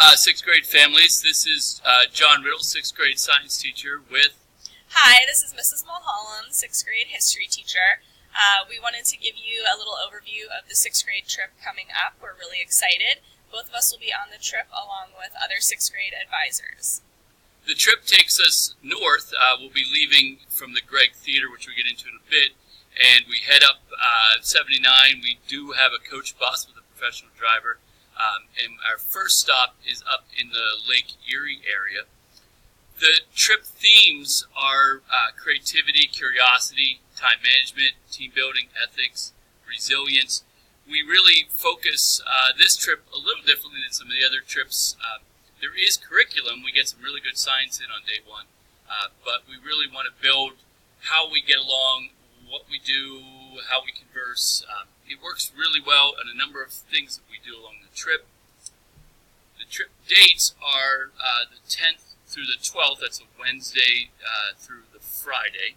Sixth grade families. This is John Riddle, sixth grade science teacher with... Hi, this is Mrs. Mulholland, sixth grade history teacher. We wanted to give you a little overview of the sixth grade trip coming up. We're really excited. Both of us will be on the trip along with other sixth grade advisors. The trip takes us north. We'll be leaving from the Gregg Theater, which we'll get into in a bit, and we head up 79. We do have a coach bus with a professional driver. And our first stop is up in the Lake Erie area. The trip themes are creativity, curiosity, time management, team building, ethics, resilience. We really focus this trip a little differently than some of the other trips. There is curriculum. We get some really good science in on day one. But we really want to build how we get along, what we do, how we converse. It works really well on a number of things that we do along the trip. The trip dates are the 10th through the 12th. That's a Wednesday through the Friday.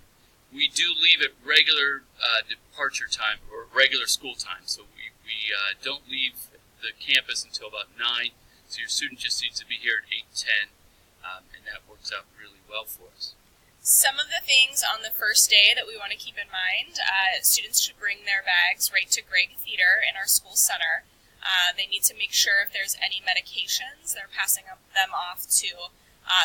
We do leave at regular departure time or regular school time, so we don't leave the campus until about 9. So your student just needs to be here at 8:10, and that works out really well for us. Some of the things on the first day that we want to keep in mind, students should bring their bags right to Gregg Theater in our school center. They need to make sure if there's any medications, they're passing them off to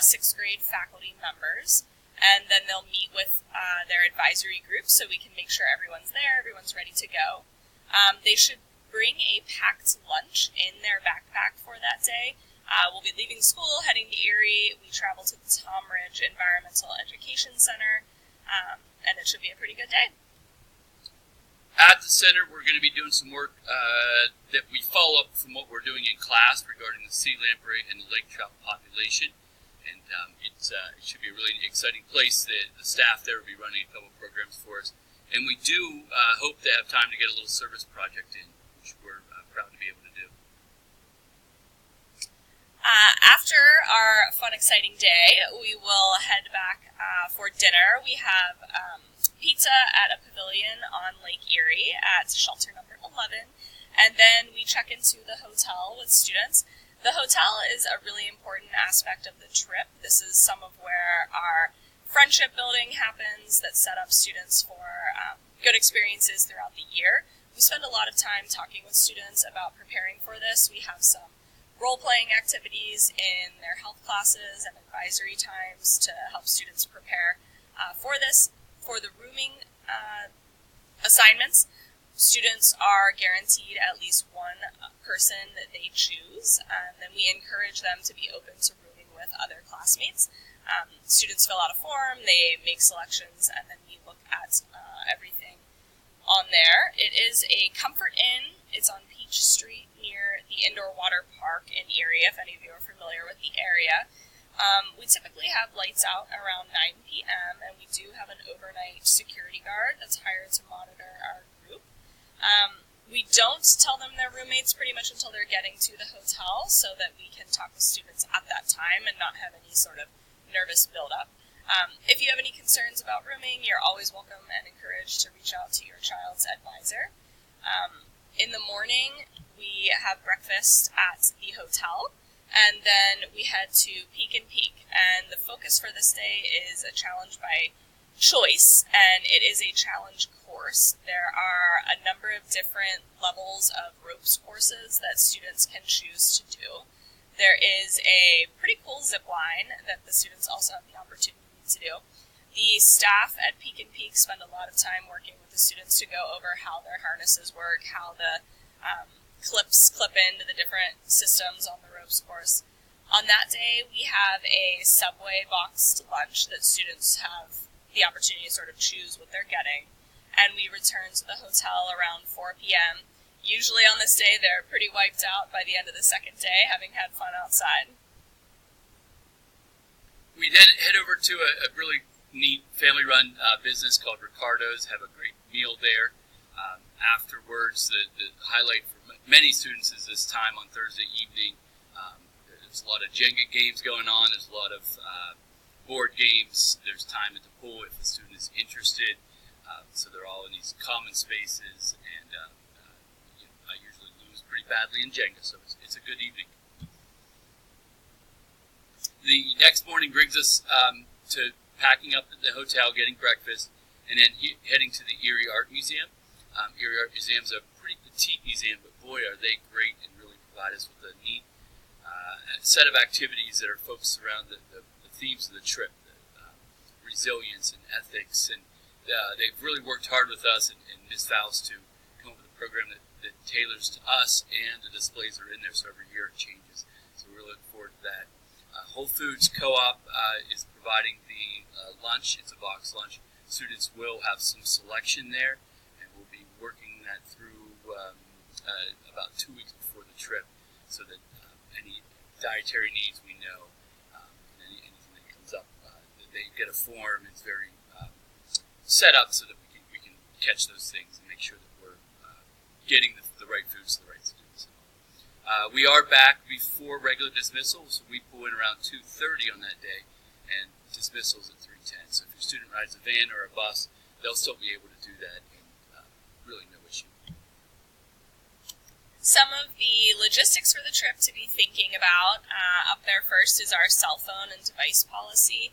sixth grade faculty members, and then they'll meet with their advisory group so we can make sure everyone's there, everyone's ready to go. They should bring a packed lunch in their backpack for that day. We'll be leaving school, heading to Erie. We travel to the Tom Ridge Environmental Education Center, and it should be a pretty good day. At the center, we're going to be doing some work that we follow up from what we're doing in class regarding the sea lamprey and the lake trout population. And it should be a really exciting place. The staff there will be running a couple programs for us. And we do hope to have time to get a little service project in, which we're proud to be able to do. After our fun, exciting day, we will head back for dinner. We have pizza at a pavilion on Lake Erie at shelter number 11, and then we check into the hotel with students. The hotel is a really important aspect of the trip. This is some of where our friendship building happens that set up students for good experiences throughout the year. We spend a lot of time talking with students about preparing for this. We have some role-playing activities in their health classes and advisory times to help students prepare for this. For the rooming assignments, students are guaranteed at least one person that they choose, and then we encourage them to be open to rooming with other classmates. Students fill out a form, they make selections, and then we look at everything on there. It is a Comfort Inn. It's on Peach Street near the Indoor Water Park in Erie, if any of you are familiar with the area. We typically have lights out around 9 p.m., and we do have an overnight security guard that's hired to monitor our group. We don't tell them they're roommates pretty much until they're getting to the hotel so that we can talk with students at that time and not have any sort of nervous buildup. If you have any concerns about rooming, you're always welcome and encouraged to reach out to your child's advisor. In the morning, we have breakfast at the hotel, and then we head to Peek and Peak. And the focus for this day is a challenge by choice, and it is a challenge course. There are a number of different levels of ropes courses that students can choose to do. There is a pretty cool zip line that the students also have the opportunity to do. The staff at Peek and Peak spend a lot of time working with the students to go over how their harnesses work, how the clips clip into the different systems on the ropes course. On that day, we have a Subway boxed lunch that students have the opportunity to sort of choose what they're getting, and we return to the hotel around 4 p.m. Usually on this day, they're pretty wiped out by the end of the second day, having had fun outside. We then head over to a really neat family-run business called Ricardo's, have a great meal there. Afterwards, the highlight for many students is this time on Thursday evening. There's a lot of Jenga games going on. There's a lot of board games. There's time at the pool if the student is interested. So they're all in these common spaces, and I usually lose pretty badly in Jenga, so it's a good evening. the next morning brings us to packing up at the hotel, getting breakfast, and then heading to the Erie Art Museum. Erie Art Museum is a pretty petite museum, but boy, are they great and really provide us with a neat set of activities that are focused around the themes of the trip, resilience and ethics, and they've really worked hard with us and Ms. Fowles to come up with a program that tailors to us, and the displays are in there, so every year it changes. So we're looking forward to that. Whole Foods Co-op is providing the lunch. It's a box lunch. Students will have some selection there, and we'll be working that through about 2 weeks before the trip, so that any dietary needs we know, and anything that comes up, they get a form. It's very set up so that we can catch those things and make sure that we're getting the right foods to the right students. We are back before regular dismissal, so we pull in around 2:30 on that day, and dismissals at 3:10. So if your student rides a van or a bus, they'll still be able to do that, and really no issue. Some of the logistics for the trip to be thinking about up there first is our cell phone and device policy.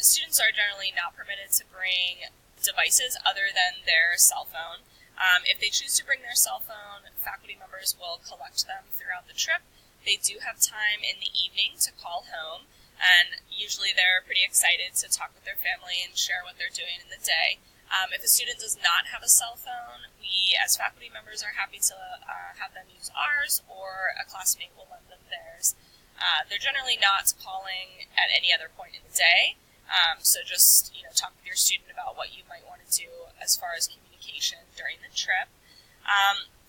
Students are generally not permitted to bring devices other than their cell phone. If they choose to bring their cell phone, faculty members will collect them throughout the trip. They do have time in the evening to call home, and usually they're pretty excited to talk with their family and share what they're doing in the day. If a student does not have a cell phone, we as faculty members are happy to have them use ours, or a classmate will lend them theirs. They're generally not calling at any other point in the day, so just talk with your student about what you might want to do as far as communication during the trip.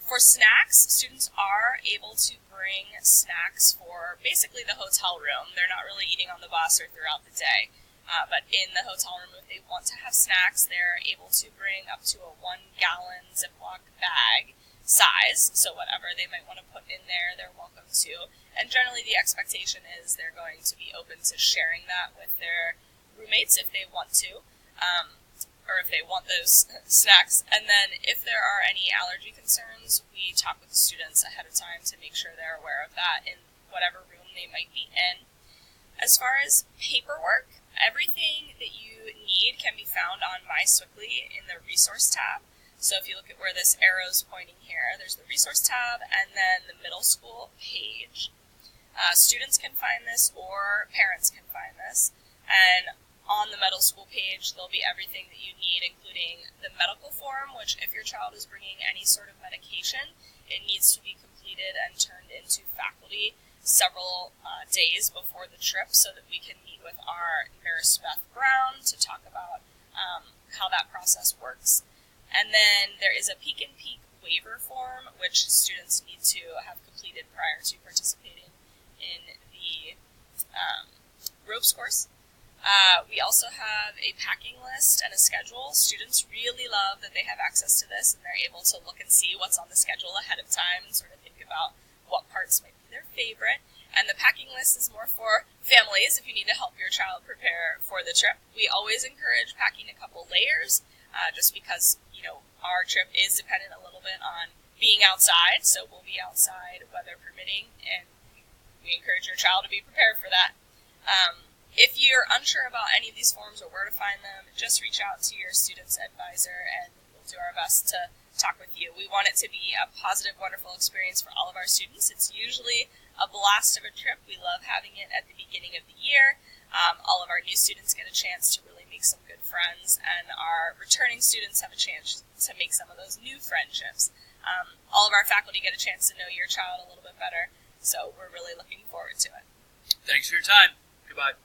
For snacks, students are able to bring snacks for basically the hotel room. They're not really eating on the bus or throughout the day, but in the hotel room, if they want to have snacks, they're able to bring up to a 1-gallon Ziploc bag size, so whatever they might want to put in there, they're welcome to. And generally the expectation is they're going to be open to sharing that with their roommates if they want to, or if they want those snacks. And then if there are any allergy concerns, we talk with the students ahead of time to make sure they're aware of that in whatever room they might be in. As far as paperwork, everything that you need can be found on MySwickly in the resource tab. So if you look at where this arrow is pointing here, there's the resource tab and then the middle school page. Students can find this, or parents can find this. And on the middle school page, there'll be everything that you need, including the medical form, which if your child is bringing any sort of medication, it needs to be completed and turned into faculty several days before the trip, so that we can meet with our nurse, Beth Brown, to talk about how that process works. And then there is a Peek and Peek waiver form, which students need to have completed prior to participating in the ropes course. We also have a packing list and a schedule. Students really love that they have access to this, and they're able to look and see what's on the schedule ahead of time and sort of think about what parts might be their favorite. And the packing list is more for families if you need to help your child prepare for the trip. We always encourage packing a couple layers, just because, our trip is dependent a little bit on being outside, so we'll be outside weather permitting, and we encourage your child to be prepared for that. If you're unsure about any of these forms or where to find them, just reach out to your student's advisor, and we'll do our best to talk with you. We want it to be a positive, wonderful experience for all of our students. It's usually a blast of a trip. We love having it at the beginning of the year. All of our new students get a chance to really make some good friends, and our returning students have a chance to make some of those new friendships. All of our faculty get a chance to know your child a little bit better, so we're really looking forward to it. Thanks for your time. Goodbye.